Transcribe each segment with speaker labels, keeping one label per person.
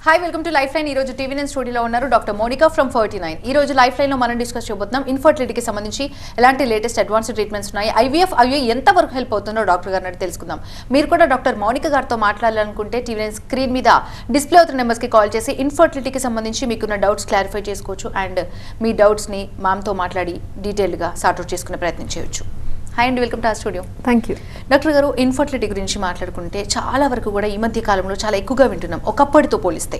Speaker 1: Hi welcome to life line. ఈ రోజు TV nine స్టూడియోలో ఉన్నారు డాక్టర్ మోనికా ఫ్రమ్ 49. ఈ రోజు లైఫ్ లైన్ లో మనం డిస్కస్ చేయబోతున్నాం ఇన్ఫర్టిలిటీకి సంబంధించి ఎలాంటి లేటెస్ట్ అడ్వాన్స్డ్ ట్రీట్మెంట్స్ ఉన్నాయి, ఐవీఎఫ్ ఎంత వరకు హెల్ప్ అవుతుందో డాక్టర్ గారిని అడిగి తెలుసుకుందాం. మీరు కూడా డాక్టర్ మోనికా గారితో మాట్లాడాలనుకుంటే టీవీ నైన్ స్క్రీన్ మీద డిస్ప్లే అవుతున్న నెంబర్స్కి కాల్ చేసి ఇన్ఫర్టిలిటీకి సంబంధించి మీకున్న డౌట్స్ క్లారిఫై చేసుకోవచ్చు అండ్ మీ డౌట్స్ని మామ్తో మాట్లాడి డీటెయిల్గా సార్ట్అవుట్ చేసుకునే ప్రయత్నం చేయొచ్చు. హాయ్ అండి, welcome to our studio.
Speaker 2: Thank you.
Speaker 1: Doctor గారు, ఇన్ఫర్టిలిటీ గురించి మాట్లాడుకుంటే చాలా వరకు కూడా ఈ మధ్య కాలంలో చాలా ఎక్కువగా వింటున్నాం ఒకప్పటితో పోలిస్తే.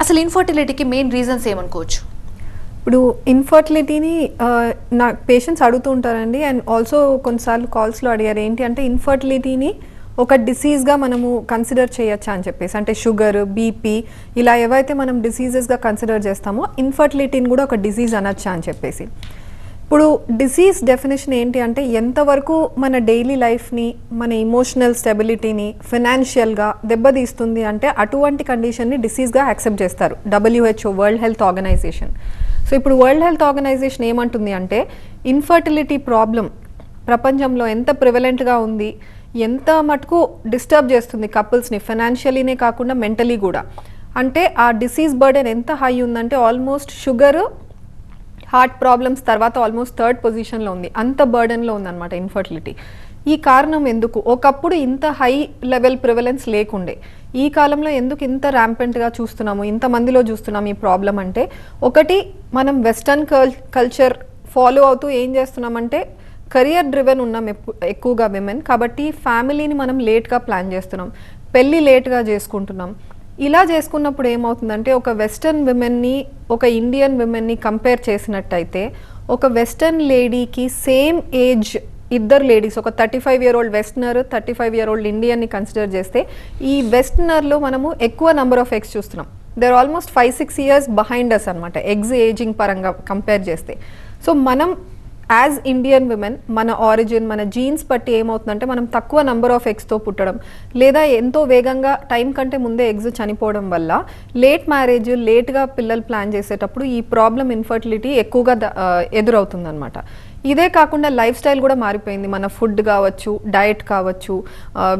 Speaker 1: అసలు ఇన్ఫర్టిలిటీకి మెయిన్ రీజన్స్ ఏమనుకోవచ్చు?
Speaker 2: ఇప్పుడు ఇన్ఫర్టిలిటీని నా పేషెంట్స్ అడుగుతూ ఉంటారండి, అండ్ ఆల్సో కొన్నిసార్లు కాల్స్లో అడిగారు ఏంటి అంటే ఇన్ఫర్టిలిటీని ఒక డిసీజ్గా మనము కన్సిడర్ చేయొచ్చా అని చెప్పేసి. అంటే షుగర్, బీపీ ఇలా ఏవైతే మనం డిసీజెస్గా కన్సిడర్ చేస్తామో ఇన్ఫర్టిలిటీని కూడా ఒక డిసీజ్ అనొచ్చా అని చెప్పేసి. ఇప్పుడు డిసీజ్ డెఫినేషన్ ఏంటి అంటే ఎంతవరకు మన డైలీ లైఫ్ని, మన ఇమోషనల్ స్టెబిలిటీని, ఫినాన్షియల్గా దెబ్బతీస్తుంది అంటే అటువంటి కండిషన్ని డిసీజ్గా యాక్సెప్ట్ చేస్తారు WHO, world health organisation. So ఇప్పుడు వరల్డ్ హెల్త్ ఆర్గనైజేషన్ ఏమంటుంది అంటే ఇన్ఫర్టిలిటీ ప్రాబ్లం ప్రపంచంలో ఎంత ప్రివలెంట్గా ఉంది, ఎంత మటుకు డిస్టర్బ్ చేస్తుంది కపుల్స్ని, ఫైనాన్షియలీనే కాకుండా మెంటలీ కూడా. అంటే ఆ డిసీజ్ బర్డెన్ ఎంత హై ఉందంటే ఆల్మోస్ట్ షుగర్, హార్ట్ ప్రాబ్లమ్స్ తర్వాత ఆల్మోస్ట్ థర్డ్ పొజిషన్లో ఉంది. అంత బర్డెన్లో ఉందన్నమాట ఇన్ఫర్టిలిటీ. ఈ కారణం ఎందుకు? ఒకప్పుడు ఇంత హై లెవెల్ ప్రివలెన్స్ లేకుండే, ఈ కాలంలో ఎందుకు ఇంత ర్యాంపెంట్గా చూస్తున్నాము, ఇంతమందిలో చూస్తున్నాము ఈ ప్రాబ్లం అంటే, ఒకటి మనం వెస్టర్న్ కల్చర్ ఫాలో అవుతూ ఏం చేస్తున్నామంటే కెరియర్ డ్రివెన్ ఉన్నాం ఎక్కువగా విమెన్. కాబట్టి ఫ్యామిలీని మనం లేట్గా ప్లాన్ చేస్తున్నాం, పెళ్ళి లేట్గా చేసుకుంటున్నాం. ఇలా చేసుకున్నప్పుడు ఏమవుతుందంటే ఒక వెస్టర్న్ విమెన్ని ఒక ఇండియన్ విమెన్ని కంపేర్ చేసినట్టయితే ఒక వెస్టర్న్ లేడీకి సేమ్ ఏజ్ ఇద్దరు లేడీస్, ఒక 35-year-old వెస్టర్నర్, 35-year-old ఇండియన్ని కన్సిడర్ చేస్తే ఈ వెస్టర్నర్లో మనము ఎక్కువ నెంబర్ ఆఫ్ ఎగ్స్ చూస్తున్నాం. They are almost 5-6 years behind us అనమాట ఎగ్స్ ఏజింగ్ పరంగా కంపేర్ చేస్తే. సో మనం యాజ్ ఇండియన్ విమెన్ మన ఆరిజిన్, మన జీన్స్ బట్టి ఏమవుతుందంటే మనం తక్కువ నెంబర్ ఆఫ్ ఎగ్స్తో పుట్టడం, లేదా ఎంతో వేగంగా టైం కంటే ముందే ఎగ్స్ చనిపోవడం వల్ల లేట్ మ్యారేజ్, లేట్గా పిల్లలు ప్లాన్ చేసేటప్పుడు ఈ ప్రాబ్లం ఇన్ఫర్టిలిటీ ఎక్కువగా ఎదురవుతుంది అనమాట. ఇదే కాకుండా లైఫ్ స్టైల్ కూడా మారిపోయింది. మన ఫుడ్ కావచ్చు, డయట్ కావచ్చు,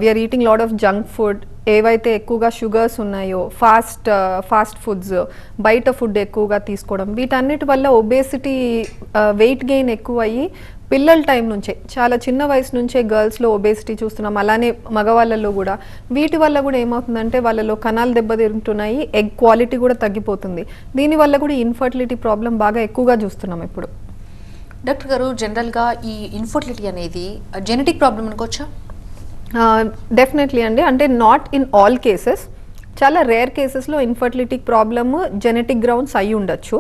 Speaker 2: we are eating lot of junk food, ఏవైతే ఎక్కువగా షుగర్స్ ఉన్నాయో, ఫాస్ట్ ఫుడ్స్, బయట ఫుడ్ ఎక్కువగా తీసుకోవడం, వీటన్నిటి వల్ల ఒబేసిటీ, వెయిట్ గెయిన్ ఎక్కువ అయ్యి పిల్లల టైం నుంచే, చాలా చిన్న వయసు నుంచే గర్ల్స్లో ఒబేసిటీ చూస్తున్నాం, అలానే మగవాళ్ళలో కూడా. వీటి వల్ల కూడా ఏమవుతుందంటే వాళ్ళలో కణాలు దెబ్బతింటున్నాయి, ఎగ్ క్వాలిటీ కూడా తగ్గిపోతుంది. దీనివల్ల కూడా ఇన్ఫర్టిలిటీ ప్రాబ్లం బాగా ఎక్కువగా చూస్తున్నాం ఇప్పుడు.
Speaker 1: డాక్టర్ గారు, జనరల్గా ఈ ఇన్ఫర్టిలిటీ అనేది జెనెటిక్ ప్రాబ్లం అనుకోవచ్చా?
Speaker 2: డెఫినెట్లీ అండి. అంటే నాట్ ఇన్ ఆల్ కేసెస్, చాలా రేర్ కేసెస్లో ఇన్ఫర్టిలిటీ ప్రాబ్లమ్ జెనెటిక్ గ్రౌండ్స్ అయి ఉండొచ్చు.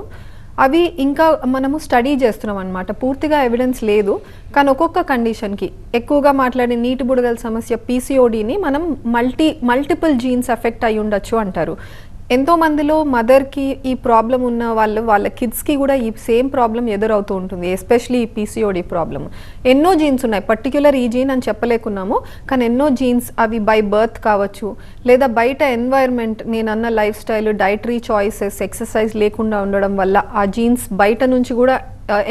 Speaker 2: అవి ఇంకా మనము స్టడీ చేస్తున్నాం అనమాట, పూర్తిగా ఎవిడెన్స్ లేదు. కానీ ఒక్కొక్క కండిషన్కి ఎక్కువగా మాట్లాడే నీటి బుడగల సమస్య PCODని మనం మల్టిపుల్ జీన్స్ ఎఫెక్ట్ అయి ఉండొచ్చు అంటారు. ఎంతోమందిలో మదర్కి ఈ ప్రాబ్లం ఉన్న వాళ్ళ కిడ్స్కి కూడా ఈ సేమ్ ప్రాబ్లం ఎదురవుతూ ఉంటుంది, ఎస్పెషలీ ఈ PCOD ప్రాబ్లమ్. ఎన్నో జీన్స్ ఉన్నాయి, పర్టిక్యులర్ ఈ జీన్ అని చెప్పలేకున్నాము, కానీ ఎన్నో జీన్స్ అవి బై బర్త్ కావచ్చు, లేదా బయట ఎన్వైర్న్మెంట్, నేనన్న life style, dietary choices, exercise లేకుండా ఉండడం వల్ల ఆ జీన్స్ బయట నుంచి కూడా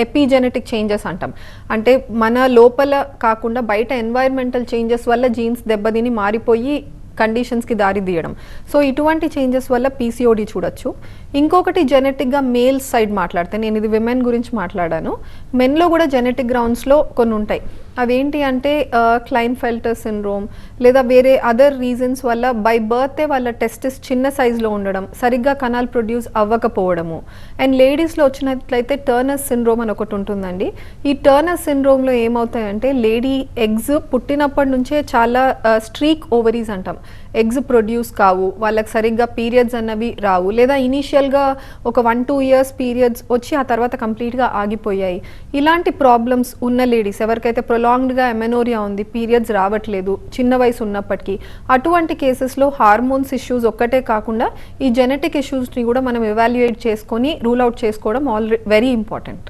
Speaker 2: ఎపిజెనెటిక్ చేంజెస్ అంటాం. అంటే మన లోపల కాకుండా బయట ఎన్వైర్న్మెంటల్ చేంజెస్ వల్ల జీన్స్ దెబ్బతిని మారిపోయి కండిషన్స్కి దారి తీయడం. సో ఇటువంటి చేంజెస్ వల్ల PCOD చూడొచ్చు. ఇంకొకటి జెనెటిక్గా మేల్ సైడ్ మాట్లాడితే, నేను ఇది విమెన్ గురించి మాట్లాడాను, మెన్లో కూడా జెనెటిక్ గ్రౌండ్స్లో కొన్ని ఉంటాయి. అవేంటి అంటే క్లైన్ఫెల్టర్ సిండ్రోమ్, లేదా వేరే అదర్ రీజన్స్ వల్ల బై బర్తే వాళ్ళ టెస్టిస్ చిన్న సైజులో ఉండడం, సరిగ్గా కణాలు ప్రొడ్యూస్ అవ్వకపోవడము. అండ్ లేడీస్లో వచ్చినట్లయితే టర్నర్ సిండ్రోమ్ అని ఒకటి ఉంటుందండి. ఈ టర్నర్ సిండ్రోమ్లో ఏమవుతాయంటే లేడీ ఎగ్స్ పుట్టినప్పటి నుంచే చాలా స్ట్రీక్ ఓవరీస్ అంటాం, ఎగ్స్ ప్రొడ్యూస్ కావు, వాళ్ళకి సరిగ్గా పీరియడ్స్ అన్నవి రావు, లేదా ఇనీషియల్గా ఒక 1-2 years పీరియడ్స్ వచ్చి ఆ తర్వాత కంప్లీట్గా ఆగిపోయాయి. ఇలాంటి ప్రాబ్లమ్స్ ఉన్న లేడీస్, ఎవరికైతే ప్రొలాంగ్డ్గా ఎమెనోరియా ఉంది, పీరియడ్స్ రావట్లేదు చిన్న వయసు ఉన్నప్పటికీ, అటువంటి కేసెస్లో హార్మోన్స్ ఇష్యూస్ ఒక్కటే కాకుండా ఈ జెనెటిక్ ఇష్యూస్ని కూడా మనం ఎవాల్యుయేట్ చేసుకొని రూల్ అవుట్ చేసుకోవడం very important.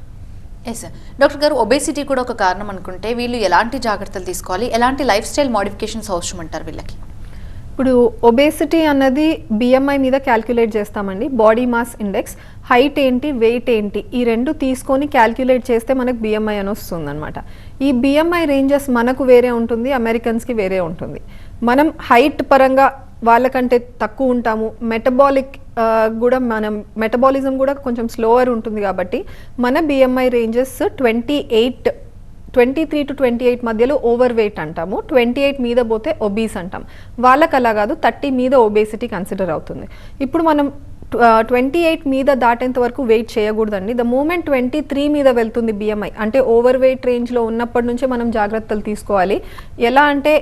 Speaker 1: Yes sir. Doctor గారు, ఒబేసిటీ కూడా ఒక కారణం అనుకుంటే వీళ్ళు ఎలాంటి జాగ్రత్తలు తీసుకోవాలి, ఎలాంటి లైఫ్ స్టైల్ మోడిఫికేషన్స్ అవసరం అంటారు వీళ్ళకి?
Speaker 2: ఇప్పుడు ఒబేసిటీ అన్నది BMI మీద క్యాల్కులేట్ చేస్తామండి, బాడీ మాస్ ఇండెక్స్. హైట్ ఏంటి, వెయిట్ ఏంటి, ఈ రెండు తీసుకొని క్యాల్కులేట్ చేస్తే మనకు BMI అని వస్తుంది అనమాట. ఈ BMI రేంజెస్ మనకు వేరే ఉంటుంది, అమెరికన్స్కి వేరే ఉంటుంది. మనం హైట్ పరంగా వాళ్ళకంటే తక్కువ ఉంటాము, మెటబాలిక్ కూడా మన మెటబాలిజం కూడా కొంచెం స్లోవర్ ఉంటుంది కాబట్టి మన బిఎంఐ రేంజెస్ 23 to 28 మధ్యలో ఓవర్ వెయిట్ అంటాము, 28 మీద పోతే ఒబీస్ అంటాం. వాళ్ళకి అలా కాదు, 30 మీద ఒబేసిటీ కన్సిడర్ అవుతుంది. ఇప్పుడు మనం 28 మీద దాటేంత వరకు వెయిట్ చేయకూడదండి. ద మూమెంట్ 23 మీద వెళ్తుంది బిఎంఐ అంటే ఓవర్ వెయిట్ రేంజ్లో ఉన్నప్పటి నుంచే మనం జాగ్రత్తలు తీసుకోవాలి. ఎలా అంటే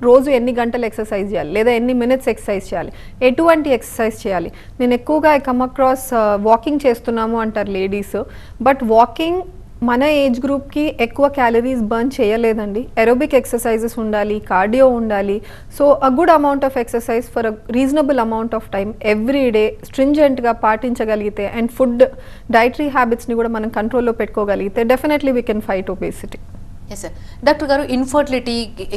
Speaker 2: రోజు ఎన్ని గంటలు ఎక్సర్సైజ్ చేయాలి లేదా ఎన్ని మినిట్స్ ఎక్సర్సైజ్ చేయాలి, ఎటువంటి ఎక్సర్సైజ్ చేయాలి. నేను ఎక్కువగా కమ్ అక్రాస్ వాకింగ్ చేస్తున్నాము అంటారు లేడీస్, బట్ వాకింగ్ మన ఏజ్ గ్రూప్కి ఎక్కువ క్యాలరీస్ బర్న్ చేయలేదండి. ఎరోబిక్ ఎక్సర్సైజెస్ ఉండాలి, కార్డియో ఉండాలి. So a good amount of exercise for a reasonable amount of time every day స్ట్రింజెంట్గా పాటించగలిగితే అండ్ ఫుడ్ డైటరీ హ్యాబిట్స్ని కూడా మనం కంట్రోల్లో పెట్టుకోగలిగితే definitely we can fight obesity.
Speaker 1: Yes sir. Doctor గారు,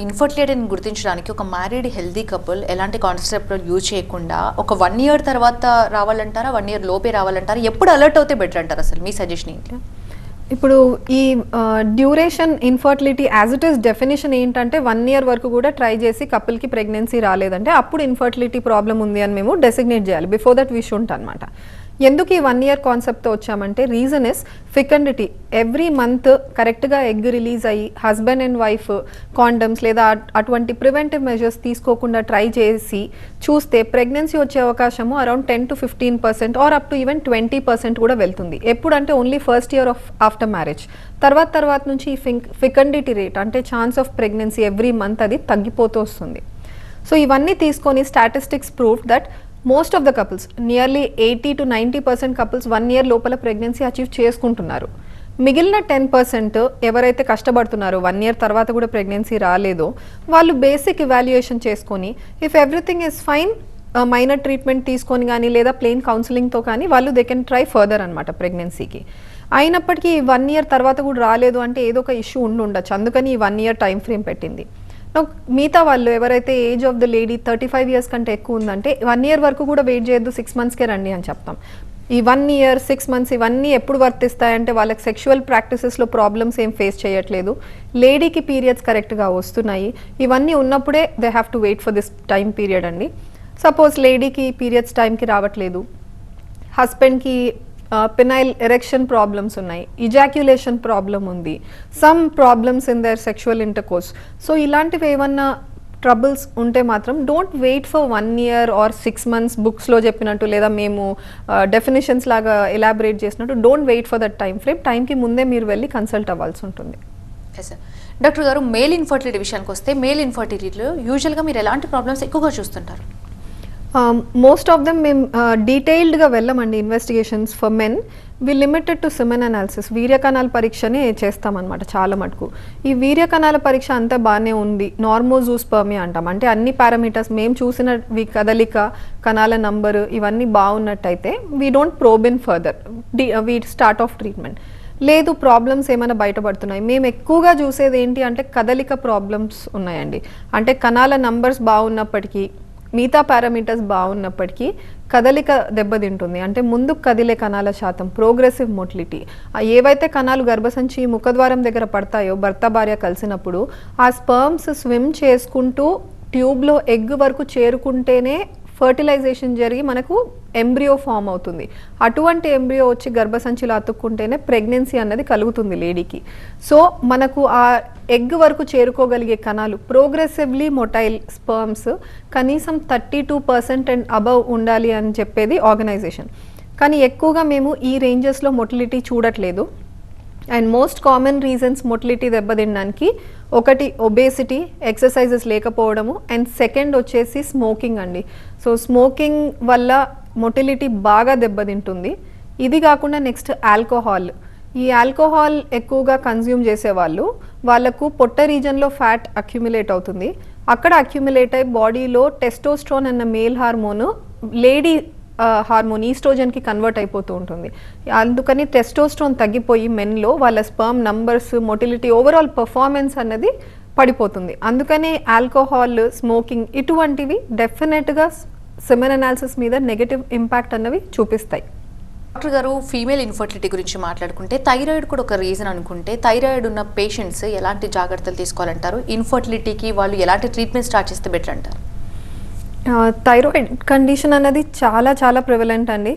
Speaker 1: ఇన్ఫర్టిలిటీని గుర్తించడానికి ఒక మ్యారీడ్ హెల్దీ కపుల్ ఎలాంటి కాన్సెప్ట్ యూజ్ చేయకుండా ఒక 1 year తర్వాత రావాలంటారా, 1 year లోపే రావాలంటారా, ఎప్పుడు అలర్ట్ అవుతే బెటర్ అంటారు? అసలు మీ సజెషన్ ఏంటి?
Speaker 2: ఇప్పుడు ఈ duration infertility as it is definition ఏంటంటే 1 year వరకు కూడా ట్రై చేసి కపుల్కి ప్రెగ్నెన్సీ రాలేదంటే అప్పుడు ఇన్ఫర్టిలిటీ ప్రాబ్లం ఉంది అని మేము డెసిగ్నేట్ చేయాలి. బిఫోర్ దట్ వీ షుంట్ అనమాట. ఎందుకు ఈ 1 year కాన్సెప్ట్తో వచ్చామంటే రీజన్ ఇస్ ఫికండిటీ. ఎవ్రీ మంత్ కరెక్ట్గా ఎగ్ రిలీజ్ అయ్యి హస్బెండ్ అండ్ వైఫ్ కాండమ్స్ లేదా అటువంటి ప్రివెంటివ్ మెజర్స్ తీసుకోకుండా ట్రై చేసి చూస్తే ప్రెగ్నెన్సీ వచ్చే అవకాశము around 10 to 15% or up to even 20% కూడా వెళ్తుంది. ఎప్పుడంటే only first year of after marriage. తర్వాత నుంచి ఈ ఫికండిటీ రేట్ అంటే chance of pregnancy every month అది తగ్గిపోతూ వస్తుంది. సో ఇవన్నీ తీసుకొని statistics prove that most of the couples nearly 80 to 90% couples 1 year లోపల ప్రెగ్నెన్సీ అచీవ్ చేసుకుంటున్నారు. మిగిలిన 10% ఎవరైతే కష్టపడుతున్నారో 1 year తర్వాత కూడా ప్రెగ్నెన్సీ రాలేదో వాళ్ళు బేసిక్ ఇవాల్యుయేషన్ చేసుకొని if everything is fine minor treatment తీసుకొని కానీ లేదా ప్లెయిన్ కౌన్సిలింగ్తో కానీ వాళ్ళు దే కెన్ ట్రై ఫర్దర్ అనమాట ప్రెగ్నెన్సీకి. అయినప్పటికీ 1 year తర్వాత కూడా రాలేదు అంటే ఏదో ఒక ఇష్యూ ఉండొచ్చు, అందుకని ఈ 1 year టైం ఫ్రేమ్ పెట్టింది. మిగతా వాళ్ళు ఎవరైతే age of the lady 35 years కంటే ఎక్కువ ఉందంటే 1 year వరకు కూడా వెయిట్ చేయొద్దు, 6 monthsకే రండి అని చెప్తాం. ఈ 1 year 6 months ఇవన్నీ ఎప్పుడు వర్తిస్తాయంటే వాళ్ళకి సెక్షువల్ ప్రాక్టీసెస్లో ప్రాబ్లమ్స్ ఏం ఫేస్ చేయట్లేదు, లేడీకి పీరియడ్స్ కరెక్ట్గా వస్తున్నాయి, ఇవన్నీ ఉన్నప్పుడే they have to wait for this time period అండి. సపోజ్ లేడీకి పీరియడ్స్ టైంకి రావట్లేదు, హస్బెండ్కి పెనైల్ ఎరెక్షన్ ప్రాబ్లమ్స్ ఉన్నాయి, ఇజాక్యులేషన్ ప్రాబ్లం ఉంది, some problems in their sexual intercourse. So ఇలాంటివి ఏమన్నా ట్రబుల్స్ ఉంటే మాత్రం don't wait for 1 year or 6 months బుక్స్లో చెప్పినట్టు లేదా మేము డెఫినేషన్స్ లాగా ఎలాబరేట్ చేసినట్టు don't wait for that time frame. టైంకి ముందే మీరు వెళ్ళి కన్సల్ట్ అవ్వాల్సి ఉంటుంది.
Speaker 1: డాక్టర్ గారు, మేల్ ఇన్ఫర్టిలిటీ విషయానికి వస్తే మేల్ ఇన్ఫర్టిలిటీలో యూజువల్గా మీరు ఎలాంటి ప్రాబ్లమ్స్ ఎక్కువగా చూస్తుంటారు?
Speaker 2: మోస్ట్ ఆఫ్ దెమ్ మేము డీటెయిల్డ్గా వెళ్ళమండి investigations. For men we limited to semen analysis, వీర్యకణాల పరీక్షనే చేస్తామన్నమాట చాలా మటుకు. ఈ వీర్యకణాల పరీక్ష అంతా బాగానే ఉంది, నార్మోజూస్పర్మియా అంటాం, అంటే అన్ని పారామీటర్స్ మేము చూసిన కదలిక కణాల నంబరు ఇవన్నీ బాగున్నట్టయితే we don't probe in further, we start off treatment. లేదు ప్రాబ్లమ్స్ ఏమైనా బయటపడుతున్నాయి, మేము ఎక్కువగా చూసేది ఏంటి అంటే కదలిక ప్రాబ్లమ్స్ ఉన్నాయండి. అంటే కణాల నంబర్స్ బాగున్నప్పటికీ మిగతా పారామీటర్స్ బాగున్నప్పటికీ కదలిక దెబ్బతింటుంది. అంటే ముందుకు కదిలే కణాల శాతం, ప్రోగ్రెసివ్ మోటిలిటీ, ఏవైతే కణాలు గర్భసంచి ముఖద్వారం దగ్గర పడతాయో భర్త భార్య కలిసినప్పుడు ఆ స్పర్మ్స్ స్విమ్ చేసుకుంటూ ట్యూబ్లో ఎగ్ వరకు చేరుకుంటేనే ఫర్టిలైజేషన్ జరిగి మనకు ఎంబ్రియో ఫామ్ అవుతుంది. అటువంటి ఎంబ్రియో వచ్చి గర్భసంచిలో అతుక్కుంటేనే ప్రెగ్నెన్సీ అన్నది కలుగుతుంది లేడీకి. సో మనకు ఆ ఎగ్ వరకు చేరుకోగలిగే కణాలు ప్రోగ్రెసివ్లీ మొటైల్ స్పర్మ్స్ కనీసం 32% అండ్ అబవ్ ఉండాలి అని చెప్పేది ఆర్గనైజేషన్. కానీ ఎక్కువగా మేము ఈ రేంజెస్లో మొటిలిటీ చూడట్లేదు. And most common reasons motility దెబ్బతినడానికి ఒకటి ఒబేసిటీ, ఎక్సర్సైజెస్ లేకపోవడము, అండ్ సెకండ్ వచ్చేసి స్మోకింగ్ అండి. సో స్మోకింగ్ వల్ల మొటిలిటీ బాగా దెబ్బతింటుంది. ఇది కాకుండా నెక్స్ట్ ఆల్కహాల్. ఈ ఆల్కహాల్ ఎక్కువగా కన్జ్యూమ్ చేసేవాళ్ళు వాళ్ళకు పొట్ట రీజన్లో ఫ్యాట్ అక్యుములేట్ అవుతుంది. అక్కడ అక్యుములేట్ అయ్యి బాడీలో టెస్టోస్ట్రోన్ అన్న మేల్ హార్మోన్ లేడీ హార్మోన్ ఈస్ట్రోజన్కి కన్వర్ట్ అయిపోతూ ఉంటుంది. అందుకని టెస్టోస్ట్రోన్ తగ్గిపోయి మెన్లో వాళ్ళ sperm numbers, motility, overall performance అన్నది పడిపోతుంది. అందుకనే ఆల్కహాల్, స్మోకింగ్ ఇటువంటివి డెఫినెట్గా సెమెన్ అనాలిసిస్ మీద నెగటివ్ ఇంపాక్ట్ అన్నవి చూపిస్తాయి.
Speaker 1: డాక్టర్ గారు, ఫీమేల్ ఇన్ఫర్టిలిటీ గురించి మాట్లాడుకుంటే థైరాయిడ్ కూడా ఒక రీజన్ అనుకుంటే థైరాయిడ్ ఉన్న పేషెంట్స్ ఎలాంటి జాగ్రత్తలు తీసుకోవాలంటారు? ఇన్ఫర్టిలిటీకి వాళ్ళు ఎలాంటి ట్రీట్మెంట్ స్టార్ట్ చేస్తే బెటర్ అంటారు?
Speaker 2: థైరాయిడ్ కండిషన్ అనేది చాలా చాలా ప్రివలెంట్ అండి.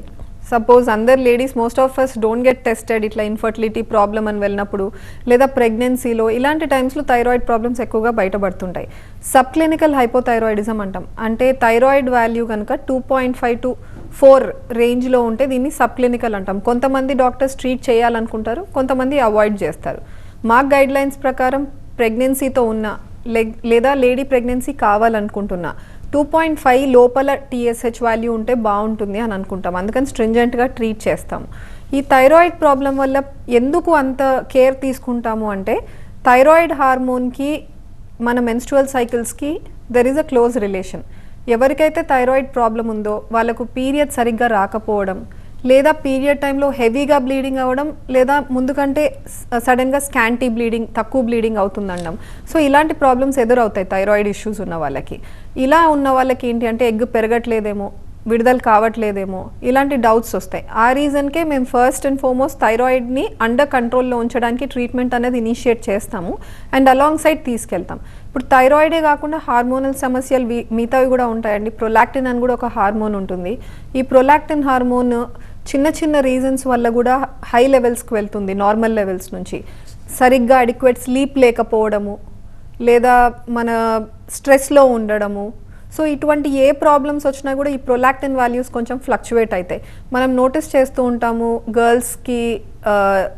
Speaker 2: సపోజ్ అందరు ladies most of us don't get tested ఇట్లా ఇన్ఫర్టిలిటీ ప్రాబ్లమ్ అని వెళ్ళినప్పుడు, లేదా ప్రెగ్నెన్సీలో ఇలాంటి టైమ్స్లో థైరాయిడ్ ప్రాబ్లమ్స్ ఎక్కువగా బయటపడుతుంటాయి. సబ్ క్లినికల్ హైపోథైరాయిడిజం అంటాం. అంటే థైరాయిడ్ వాల్యూ కనుక 2.5 to 4 రేంజ్లో ఉంటే దీన్ని సబ్ క్లినికల్ అంటాం. కొంతమంది డాక్టర్స్ ట్రీట్ చేయాలనుకుంటారు, కొంతమంది అవాయిడ్ చేస్తారు. మా గైడ్ లైన్స్ ప్రకారం ప్రెగ్నెన్సీతో ఉన్న లేదా లేడీ ప్రెగ్నెన్సీ కావాలనుకుంటున్నా 2.5 లోపల TSH వాల్యూ ఉంటే బాగుంటుంది అని అనుకుంటాం. అందుకని స్ట్రింజెంట్గా ట్రీట్ చేస్తాం. ఈ థైరాయిడ్ ప్రాబ్లం వల్ల ఎందుకు అంత కేర్ తీసుకుంటాము అంటే, థైరాయిడ్ హార్మోన్కి మన మెన్స్ట్రువల్ సైకిల్స్కి there is a close relation. ఎవరికైతే థైరాయిడ్ ప్రాబ్లం ఉందో వాళ్ళకు పీరియడ్ సరిగ్గా రాకపోవడం, లేదా పీరియడ్ టైంలో హెవీగా బ్లీడింగ్ అవ్వడం, లేదా ముందు కంటే సడన్గా స్కాంటీ బ్లీడింగ్, తక్కువ బ్లీడింగ్ అవుతుందనడం. సో ఇలాంటి ప్రాబ్లమ్స్ ఎదురవుతాయి థైరాయిడ్ ఇష్యూస్ ఉన్న వాళ్ళకి. ఇలా ఉన్న వాళ్ళకి ఏంటి అంటే ఎగ్ పెరగట్లేదేమో, విడుదల కావట్లేదేమో, ఇలాంటి డౌట్స్ వస్తాయి. ఆ రీజన్కే మేము ఫస్ట్ అండ్ ఫార్మోస్ట్ థైరాయిడ్ని అండర్ కంట్రోల్లో ఉంచడానికి ట్రీట్మెంట్ అనేది ఇనిషియేట్ చేస్తాము అండ్ అలాంగ్ సైడ్ తీసుకెళ్తాం. ఇప్పుడు థైరాయిడే కాకుండా హార్మోనల్ సమస్యలు మిగతావి కూడా ఉంటాయండి. ప్రొలాక్టిన్ అని కూడా ఒక హార్మోన్ ఉంటుంది. ఈ ప్రొలాక్టిన్ హార్మోన్ చిన్న చిన్న రీజన్స్ వల్ల కూడా హై లెవెల్స్కి వెళ్తుంది నార్మల్ లెవెల్స్ నుంచి. సరిగ్గా అడిక్వేట్ స్లీప్ లేకపోవడము, లేదా మన స్ట్రెస్లో ఉండడము. సో ఇటువంటి ఏ ప్రాబ్లమ్స్ వచ్చినా కూడా ఈ ప్రొలాక్టిన్ వాల్యూస్ కొంచెం ఫ్లక్చువేట్ అవుతాయి. మనం నోటీస్ చేస్తూ ఉంటాము, గర్ల్స్కి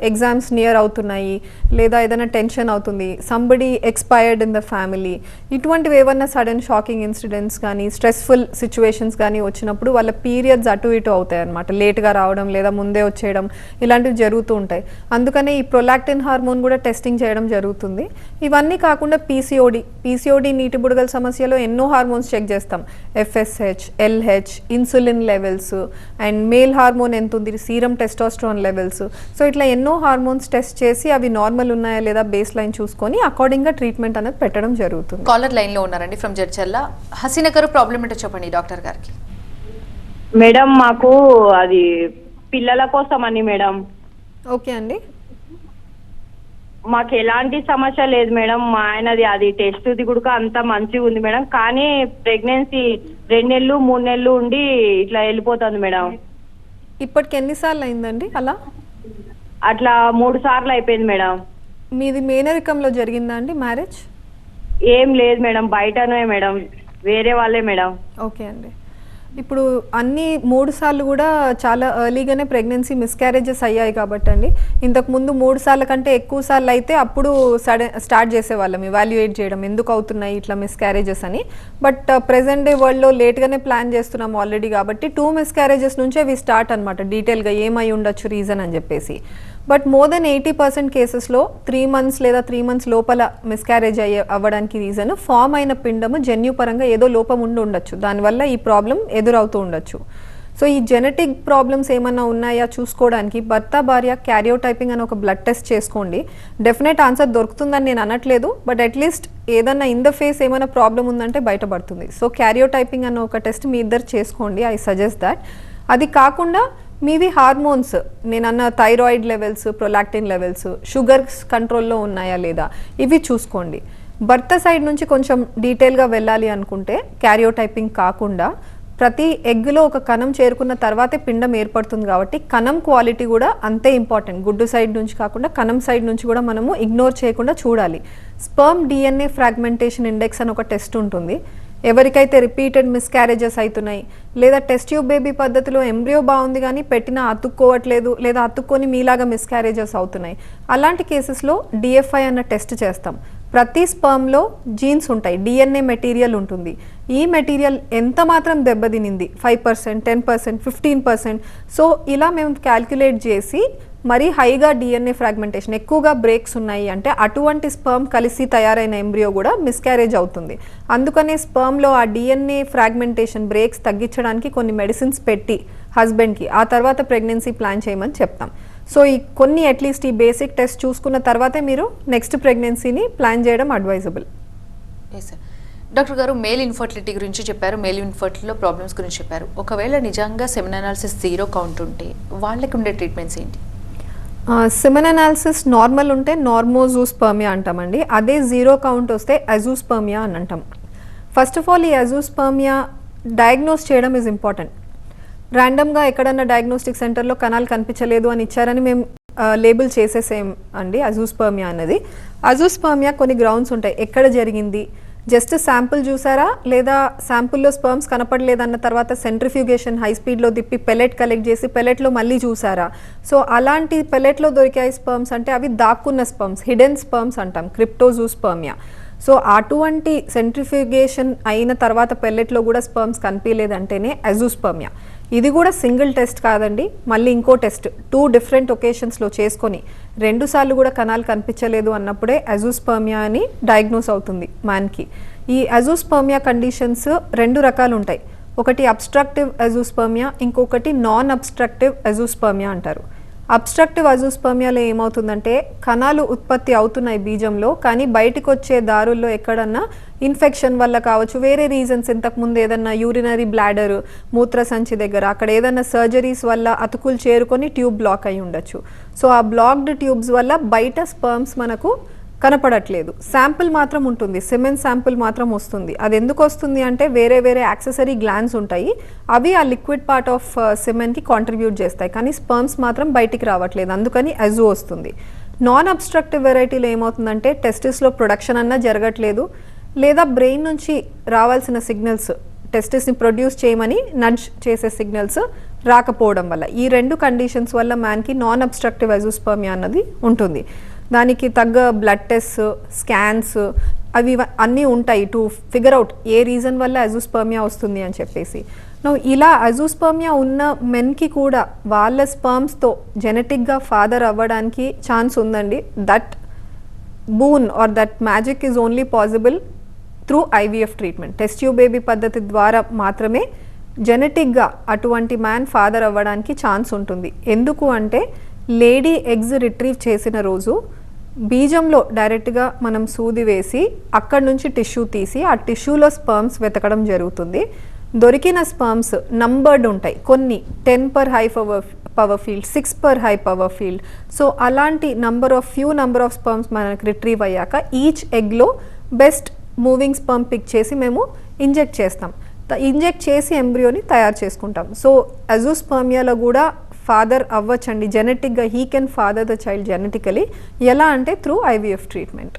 Speaker 2: ఎగ్జామ్స్ నియర్ అవుతున్నాయి, లేదా ఏదైనా టెన్షన్ అవుతుంది, somebody expired in the family, ఇటువంటివి ఏమన్నా సడన్ షాకింగ్ ఇన్సిడెంట్స్ కానీ స్ట్రెస్ఫుల్ సిచ్యువేషన్స్ కానీ వచ్చినప్పుడు వాళ్ళ పీరియడ్స్ అటు ఇటు అవుతాయి అన్నమాట. లేట్గా రావడం లేదా ముందే వచ్చేయడం ఇలాంటివి జరుగుతూ ఉంటాయి. అందుకనే ఈ ప్రొలాక్టిన్ హార్మోన్ కూడా టెస్టింగ్ చేయడం జరుగుతుంది. ఇవన్నీ కాకుండా పీసీఓడి నీటి బుడగల సమస్యలో ఎన్నో హార్మోన్స్ చెక్ చేస్తాం. FSH, LH, insulin levels and male hormone ఎంత ఉంది, సీరం టెస్టోస్టెరాన్ లెవెల్స్. సో ఇట్లా ఎన్నో హార్మోన్స్ టెస్ట్ చేసి అవి నార్మల్ ఉన్నాయా లేదా బేస్ లైన్ చూసుకొని అకార్డింగ్గా ట్రీట్మెంట్ అనేది పెట్టడం జరుగుతుంది.
Speaker 1: కాలర్ లైన్లో ఉన్నారండి ఫ్రమ్ జడ్చర్ల. హసీనా గారు, ప్రాబ్లం ఏంటో చెప్పండి డాక్టర్ గారికి.
Speaker 3: మేడం మాకు అది పిల్లల కోసం అని మేడం.
Speaker 2: ఓకే అండి.
Speaker 3: మాకు ఎలాంటి సమస్య లేదు మేడం. మా ఆయనది అది టెస్ట్ కూడా అంతా మంచిగా ఉంది మేడం. కానీ ప్రెగ్నెన్సీ 2 నెలలు 3 నెలలు ఉండి ఇట్లా వెళ్ళిపోతుంది మేడం.
Speaker 2: ఇప్పటికి ఎన్నిసార్లు అయిందండి అలా?
Speaker 3: అట్లా 3 సార్లు అయిపోయింది మేడం.
Speaker 2: మీది మేనరికంలో జరిగిందా అండి మ్యారేజ్?
Speaker 3: ఏం లేదు మేడం, బయటనే మేడం, వేరే వాళ్ళే మేడం.
Speaker 2: ఓకే అండి. ఇప్పుడు అన్ని 3 సార్లు కూడా చాలా ఎర్లీగానే ప్రెగ్నెన్సీ మిస్క్యారేజెస్ అయ్యాయి కాబట్టి అండి, ఇంతకుముందు 3 సార్ల కంటే ఎక్కువ సార్లు అయితే అప్పుడు స్టార్ట్ చేసేవాళ్ళం ఇవాల్యుయేట్ చేయడం ఎందుకు అవుతున్నాయి ఇట్లా మిస్క్యారేజెస్ అని. బట్ ప్రెసెంట్ డే వరల్డ్లో లేట్గానే ప్లాన్ చేస్తున్నాం ఆల్రెడీ కాబట్టి 2 మిస్క్యారేజెస్ నుంచే వి స్టార్ట్ అనమాట డీటెయిల్గా ఏమై ఉండొచ్చు రీజన్ అని చెప్పేసి. బట్ మోర్ దెన్ 80% కేసెస్లో 3 months లేదా 3 months లోపల మిస్క్యారేజ్ అవ్వడానికి రీజన్ ఫామ్ అయిన పిండము జన్యుపరంగా ఏదో లోపం ఉండి ఉండొచ్చు, దానివల్ల ఈ ప్రాబ్లం ఎదురవుతూ ఉండొచ్చు. సో ఈ జెనెటిక్ ప్రాబ్లమ్స్ ఏమన్నా ఉన్నాయా చూసుకోవడానికి భర్త భార్య క్యారియోటైపింగ్ అని ఒక బ్లడ్ టెస్ట్ చేసుకోండి. డెఫినెట్ ఆన్సర్ దొరుకుతుందని నేను అనట్లేదు, బట్ అట్లీస్ట్ ఏదన్నా ఇన్ ద ఫేస్ ఏమైనా ప్రాబ్లం ఉందంటే బయటపడుతుంది. సో క్యారియోటైపింగ్ అన్న ఒక టెస్ట్ మీ ఇద్దరు చేసుకోండి, ఐ సజెస్ట్ దాట్. అది కాకుండా మీవి హార్మోన్స్ నేనన్న thyroid levels, prolactin levels, sugars కంట్రోల్లో ఉన్నాయా లేదా ఇవి చూసుకోండి. భర్త సైడ్ నుంచి కొంచెం డీటెయిల్గా వెళ్ళాలి అనుకుంటే క్యారియోటైపింగ్ కాకుండా ప్రతి ఎగ్లో ఒక కణం చేరుకున్న తర్వాతే పిండం ఏర్పడుతుంది కాబట్టి కణం క్వాలిటీ కూడా అంతే ఇంపార్టెంట్. గుడ్డు సైడ్ నుంచి కాకుండా కణం సైడ్ నుంచి కూడా మనము ఇగ్నోర్ చేయకుండా చూడాలి. స్పర్మ్ DNA ఫ్రాగ్మెంటేషన్ ఇండెక్స్ అని ఒక టెస్ట్ ఉంటుంది. ఎవరికైతే రిపీటెడ్ మిస్క్యారేజెస్ అవుతున్నాయి, లేదా టెస్ట్ ట్యూబ్ బేబీ పద్ధతిలో ఎంబ్రియో బాగుంది కానీ పెట్టినా అతుక్కోవట్లేదు, లేదా అతుక్కొని మీలాగా మిస్క్యారేజెస్ అవుతున్నాయి, అలాంటి కేసెస్లో DFI అన్న టెస్ట్ చేస్తాం. ప్రతి స్పర్మ్లో జీన్స్ ఉంటాయి, DNA మెటీరియల్ ఉంటుంది. ఈ మెటీరియల్ ఎంత మాత్రం దెబ్బతినింది 5%, 10%, 15%. సో ఇలా మేము క్యాల్కులేట్ చేసి మరీ హైగా DNA ఫ్రాగ్మెంటేషన్ ఎక్కువగా బ్రేక్స్ ఉన్నాయి అంటే అటువంటి స్పర్మ్ కలిసి తయారైన ఎంబ్రియో కూడా మిస్క్యారేజ్ అవుతుంది. అందుకనే స్పర్మ్లో ఆ DNA ఫ్రాగ్మెంటేషన్ బ్రేక్స్ తగ్గించడానికి కొన్ని మెడిసిన్స్ పెట్టి హస్బెండ్కి ఆ తర్వాత ప్రెగ్నెన్సీ ప్లాన్ చేయమని చెప్తాం. సో ఈ కొన్ని అట్లీస్ట్ ఈ బేసిక్ టెస్ట్ చూసుకున్న తర్వాతే మీరు నెక్స్ట్ ప్రెగ్నెన్సీని ప్లాన్ చేయడం అడ్వైజబుల్.
Speaker 1: డాక్టర్ గారు, మేల్ ఇన్ఫర్టిలిటీ గురించి చెప్పారు, మేల్ ఇన్ఫర్టిలిటీలో ప్రాబ్లమ్స్ గురించి చెప్పారు. ఒకవేళ నిజంగా సెమెన్ అనాలిసిస్ 0 కౌంట్ ఉంటే వాళ్ళకి ఉండే ట్రీట్మెంట్స్ ఏంటి?
Speaker 2: సెమెన్ అనాలిసిస్ నార్మల్ ఉంటే నార్మోజూస్పర్మియా అంటామండి. అదే 0 కౌంట్ వస్తే అజూస్పర్మియా అని అంటాం. ఫస్ట్ ఆఫ్ ఆల్ ఈ అజూస్పర్మియా డయాగ్నోస్ చేయడం ఈజ్ ఇంపార్టెంట్. ర్యాండమ్గా ఎక్కడన్నా డయాగ్నోస్టిక్ సెంటర్లో కణాలు కనిపించలేదు అని ఇచ్చారని మేము లేబుల్ చేసేసేం అండి అజూస్పర్మియా అన్నది. అజూస్పర్మియా కొన్ని గ్రౌండ్స్ ఉంటాయి. ఎక్కడ జరిగింది, జస్ట్ శాంపుల్ చూసారా, లేదా శాంపుల్లో స్పర్మ్స్ కనపడలేదన్న తర్వాత సెంట్రిఫ్యూగేషన్ హై స్పీడ్లో తిప్పి పెలెట్ కలెక్ట్ చేసి పెలెట్లో మళ్ళీ చూసారా. సో అలాంటి పెలెట్లో దొరికాయి స్పర్మ్స్ అంటే అవి దాక్కున్న స్పర్మ్స్, హిడెన్ స్పర్మ్స్ అంటాం, క్రిప్టోజూస్పర్మియా. సో అటువంటి సెంట్రిఫ్యూగేషన్ అయిన తర్వాత పెల్లెట్లో కూడా స్పర్మ్స్ కనిపించలేదంటేనే అజూస్పర్మియా. ఇది కూడా సింగిల్ టెస్ట్ కాదండి, మళ్ళీ ఇంకో టెస్ట్ 2 డిఫరెంట్ ఒకేషన్స్లో చేసుకొని 2 సార్లు కూడా కణాలు కనిపించలేదు అన్నప్పుడే అజూస్పర్మియా అని డయాగ్నోస్ అవుతుంది మ్యాన్కి. ఈ అజూస్పర్మియా కండిషన్స్ 2 రకాలు ఉంటాయి. ఒకటి అబ్స్ట్రక్టివ్ అజూస్పర్మియా, ఇంకొకటి నాన్ అబ్స్ట్రక్టివ్ అజూస్పర్మియా అంటారు. అబ్స్ట్రక్టివ్ అజూస్పర్మియాలో ఏమవుతుందంటే కణాలు ఉత్పత్తి అవుతున్నాయి బీజంలో, కానీ బయటకు వచ్చే దారుల్లో ఎక్కడన్నా ఇన్ఫెక్షన్ వల్ల కావచ్చు, వేరే రీజన్స్, ఇంతకుముందు ఏదన్నా యూరినరీ బ్లాడర్ మూత్రసంచి దగ్గర అక్కడ ఏదన్నా సర్జరీస్ వల్ల అతుకులు చేరుకొని ట్యూబ్ బ్లాక్ అయి ఉండొచ్చు. సో ఆ బ్లాక్డ్ ట్యూబ్స్ వల్ల బయట స్పర్మ్స్ మనకు కనపడట్లేదు. శాంపిల్ మాత్రం ఉంటుంది, సిమెన్ శాంపిల్ మాత్రం వస్తుంది. అది ఎందుకు వస్తుంది అంటే వేరే వేరే యాక్సెసరీ గ్లాండ్స్ ఉంటాయి, అవి ఆ లిక్విడ్ పార్ట్ ఆఫ్ సిమెన్కి కాంట్రిబ్యూట్ చేస్తాయి, కానీ స్పర్మ్స్ మాత్రం బయటికి రావట్లేదు, అందుకని అజూ వస్తుంది. నాన్ అబ్స్ట్రక్టివ్ వెరైటీలో ఏమవుతుందంటే టెస్టిస్లో ప్రొడక్షన్ అన్నా జరగట్లేదు, లేదా బ్రెయిన్ నుంచి రావాల్సిన సిగ్నల్స్ టెస్టిస్ని ప్రొడ్యూస్ చేయమని నడ్జ్ చేసే సిగ్నల్స్ రాకపోవడం వల్ల, ఈ 2 కండిషన్స్ వల్ల మ్యాన్కి నాన్ అబ్స్ట్రక్టివ్ అజూస్పర్మియా అన్నది ఉంటుంది. దానికి తగ్గ బ్లడ్ టెస్ట్, స్కాన్స్ అవి అన్నీ ఉంటాయి to figure out A reason వల్ల అజూస్పర్మియా వస్తుంది అని చెప్పేసి. ఇలా అజూస్పర్మియా ఉన్న మెన్కి కూడా వాళ్ళ స్పర్మ్స్తో జెనెటిక్గా ఫాదర్ అవ్వడానికి ఛాన్స్ ఉందండి. That boon are that magic is only possible through IVF treatment. Test tube baby పద్ధతి ద్వారా మాత్రమే జెనెటిక్గా అటువంటి మ్యాన్ ఫాదర్ అవ్వడానికి ఛాన్స్ ఉంటుంది. ఎందుకు అంటే లేడీ ఎగ్స్ రిట్రీవ్ చేసిన రోజు బీజంలో డైరెక్ట్గా మనం సూది వేసి అక్కడి నుంచి టిష్యూ తీసి ఆ టిష్యూలో స్పర్మ్స్ వెతకడం జరుగుతుంది. దొరికిన స్పర్మ్స్ నంబర్డ్ ఉంటాయి, కొన్ని 10 per high power field, 6 per high power field. So అలాంటి ఫ్యూ నంబర్ ఆఫ్ స్పర్మ్స్ మనకు రిట్రీవ్ అయ్యాక ఈచ్ ఎగ్లో బెస్ట్ మూవింగ్ స్పర్మ్ పిక్ చేసి మేము ఇంజెక్ట్ చేస్తాం. ఇంజెక్ట్ చేసి ఎంబ్రియోని తయారు చేసుకుంటాం. సో అజూస్పర్మియాలో కూడా ఫాదర్ అవ్వచ్చండి జెనెటిక్గా, he can father the child genetically. ఎలా అంటే through IVF treatment.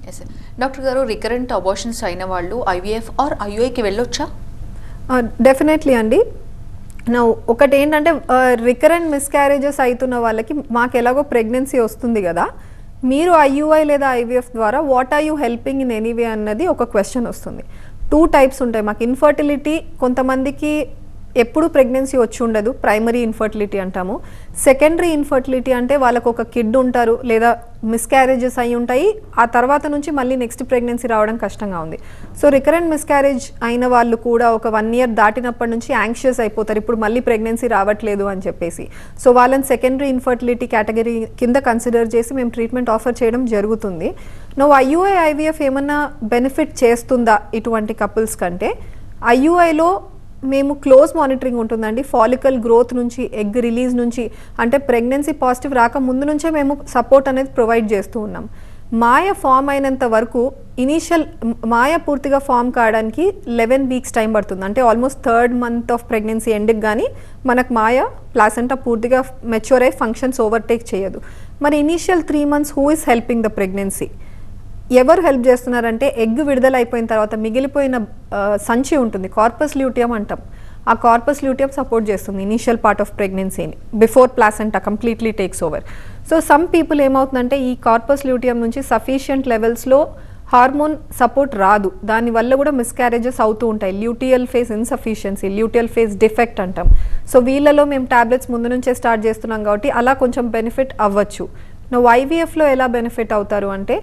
Speaker 1: Yes doctor గారు, రికరెంట్ అబార్షన్స్ అయిన వాళ్ళు ఐవీఎఫ్ ఆర్ ఐయుఐకి వెళ్ళొచ్చా?
Speaker 2: డెఫినెట్లీ అండి. ఒకటి ఏంటంటే రికరెంట్ మిస్క్యారేజెస్ అవుతున్న వాళ్ళకి మాకు ఎలాగో ప్రెగ్నెన్సీ వస్తుంది కదా, మీరు ఐయుఐ లేదా ఐవీఎఫ్ ద్వారా what are you helping in anyway అన్నది ఒక క్వశ్చన్ వస్తుంది. 2 types ఉంటాయి మాకు. ఇన్ఫర్టిలిటీ, కొంతమందికి ఎప్పుడు ప్రెగ్నెన్సీ వచ్చి ఉండదు, ప్రైమరీ ఇన్ఫర్టిలిటీ అంటాము. సెకండరీ ఇన్ఫర్టిలిటీ అంటే వాళ్ళకు ఒక కిడ్ ఉంటారు లేదా మిస్క్యారేజెస్ అయి ఉంటాయి, ఆ తర్వాత నుంచి మళ్ళీ నెక్స్ట్ ప్రెగ్నెన్సీ రావడం కష్టంగా ఉంది. సో రికరెంట్ మిస్క్యారేజ్ అయిన వాళ్ళు కూడా ఒక 1 year దాటినప్పటి నుంచి యాంగ్షియస్ అయిపోతారు, ఇప్పుడు మళ్ళీ ప్రెగ్నెన్సీ రావట్లేదు అని చెప్పేసి. సో వాళ్ళని సెకండరీ ఇన్ఫర్టిలిటీ కేటగిరీ కింద కన్సిడర్ చేసి మేము ట్రీట్మెంట్ ఆఫర్ చేయడం జరుగుతుంది. ఐయుఐ ఐవీఎఫ్ ఏమన్నా బెనిఫిట్ చేస్తుందా ఇటువంటి కపుల్స్ కంటే? ఐయుఐలో మేము క్లోజ్ మానిటరింగ్ ఉంటుందండి, ఫాలికల్ గ్రోత్ నుంచి, ఎగ్ రిలీజ్ నుంచి, అంటే ప్రెగ్నెన్సీ పాజిటివ్ రాక ముందు నుంచే మేము సపోర్ట్ అనేది ప్రొవైడ్ చేస్తూ ఉన్నాం. మాయ ఫామ్ అయినంత వరకు మాయ పూర్తిగా ఫామ్ కావడానికి 11 weeks టైం పడుతుంది. అంటే almost 3rd month of pregnancy ఎండ్కి కానీ మనకు మాయ ప్లాసెంటా పూర్తిగా మెచ్యూర్ అయ్యి ఫంక్షన్స్ ఓవర్టేక్ చేయదు. మరి initial 3 months who is helping the pregnancy? ఎవరు హెల్ప్ చేస్తున్నారంటే ఎగ్ విడుదల అయిపోయిన తర్వాత మిగిలిపోయిన సంచి ఉంటుంది, కార్పస్ ల్యూటియం అంటాం, ఆ కార్పస్ ల్యూటియం సపోర్ట్ చేస్తుంది ఇనీషియల్ పార్ట్ ఆఫ్ ప్రెగ్నెన్సీని before placenta completely takes over. So some people ఏమవుతుందంటే ఈ కార్పస్ ల్యూటియం నుంచి సఫిషియంట్ లెవెల్స్లో హార్మోన్ సపోర్ట్ రాదు, దానివల్ల కూడా మిస్క్యారేజెస్ అవుతూ ఉంటాయి. Luteal phase insufficiency, luteal phase defect అంటాం. సో వీళ్ళలో మేము టాబ్లెట్స్ ముందు నుంచే స్టార్ట్ చేస్తున్నాం కాబట్టి అలా కొంచెం బెనిఫిట్ అవ్వచ్చు. ఐవీఎఫ్లో ఎలా బెనిఫిట్ అవుతారు అంటే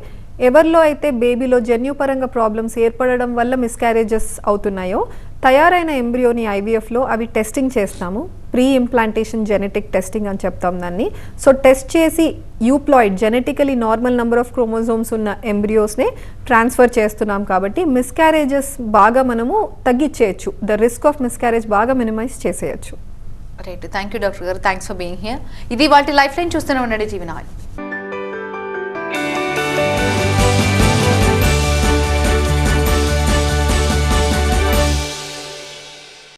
Speaker 2: ఎవరిలో అయితే బేబీలో జన్యుపరంగా ప్రాబ్లమ్స్ ఏర్పడడం వల్ల మిస్క్యారేజెస్ అవుతున్నాయో తయారైన ఎంబ్రియోని ఐవీఎఫ్లో అవి టెస్టింగ్ చేస్తాము, ప్రీ ఇంప్లాంటేషన్ జెనెటిక్ టెస్టింగ్ అని చెప్తాం దాన్ని. సో టెస్ట్ చేసి euploid genetically normal number of chromosomes ఉన్న ఎంబ్రియోస్నే ట్రాన్స్ఫర్ చేస్తున్నాం కాబట్టి మిస్క్యారేజెస్ బాగా మనము తగ్గించేయచ్చు, ద రిస్క్ ఆఫ్ మిస్క్యారేజ్ బాగా మినిమైజ్ చేసేయచ్చు.
Speaker 1: రైట్, థ్యాంక్ యూ డాక్టర్ గారు, థ్యాంక్స్ ఫర్ బీయింగ్ హియర్. ఇది వాటి లైఫ్ లైన్. చూస్తూనే ఉండండి టీవీ9.